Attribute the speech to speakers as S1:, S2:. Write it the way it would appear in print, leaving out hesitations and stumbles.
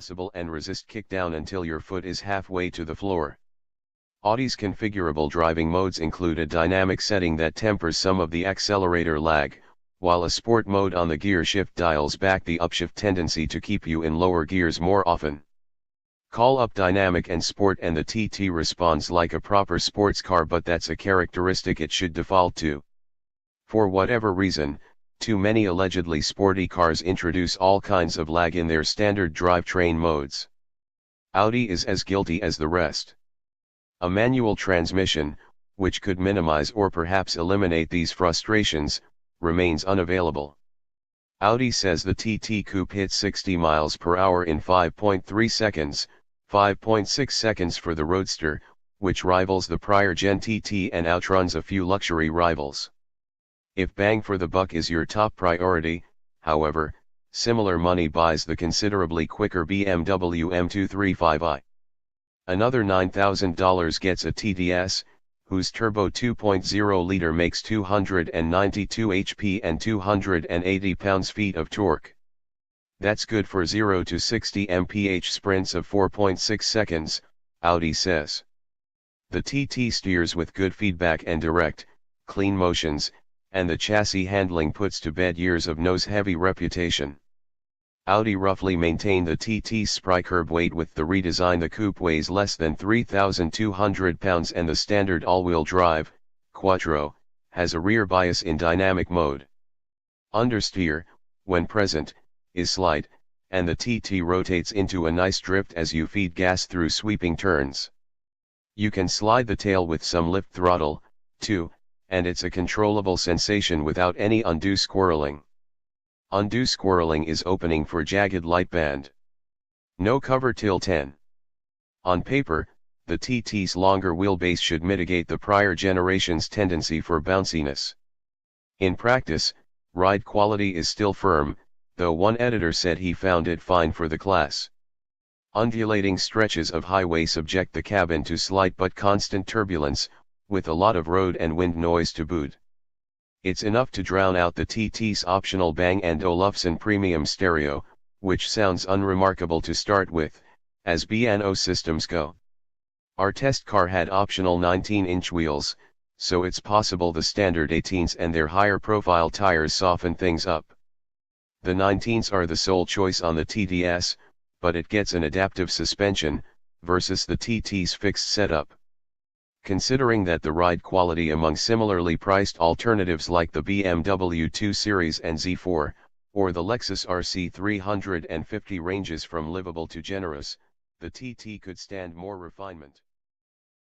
S1: possible and resist kickdown until your foot is halfway to the floor. Audi's configurable driving modes include a dynamic setting that tempers some of the accelerator lag, while a sport mode on the gear shift dials back the upshift tendency to keep you in lower gears more often. Call up dynamic and sport and the TT responds like a proper sports car, but that's a characteristic it should default to. For whatever reason, too many allegedly sporty cars introduce all kinds of lag in their standard drivetrain modes. Audi is as guilty as the rest. A manual transmission, which could minimize or perhaps eliminate these frustrations, remains unavailable. Audi says the TT Coupe hit 60 miles per hour in 5.3 seconds, 5.6 seconds for the Roadster, which rivals the prior Gen TT and outruns a few luxury rivals. If bang for the buck is your top priority, however, similar money buys the considerably quicker BMW M235i. Another $9,000 gets a TDS, whose turbo 2.0-liter makes 292 HP and 280 pounds-feet of torque. That's good for 0 to 60 mph sprints of 4.6 seconds, Audi says. The TT steers with good feedback and direct, clean motions, and the chassis handling puts to bed years of nose-heavy reputation. Audi roughly maintained the TT's spry curb weight with the redesign. The coupe weighs less than 3,200 pounds and the standard all-wheel drive, Quattro, has a rear bias in dynamic mode. Understeer, when present, is slight, and the TT rotates into a nice drift as you feed gas through sweeping turns. You can slide the tail with some lift throttle, too, and it's a controllable sensation without any undue squirreling. Undue squirreling is opening for jagged light band. No cover till 10. On paper, the TT's longer wheelbase should mitigate the prior generation's tendency for bounciness. In practice, ride quality is still firm, though one editor said he found it fine for the class. Undulating stretches of highway subject the cabin to slight but constant turbulence, with a lot of road and wind noise to boot. It's enough to drown out the TT's optional Bang & Olufsen premium stereo, which sounds unremarkable to start with, as B&O systems go. Our test car had optional 19-inch wheels, so it's possible the standard 18s and their higher profile tires soften things up. The 19s are the sole choice on the TDS, but it gets an adaptive suspension, versus the TT's fixed setup. Considering that the ride quality among similarly priced alternatives like the BMW 2 Series and Z4, or the Lexus RC 350 ranges from livable to generous, the TT could stand more refinement.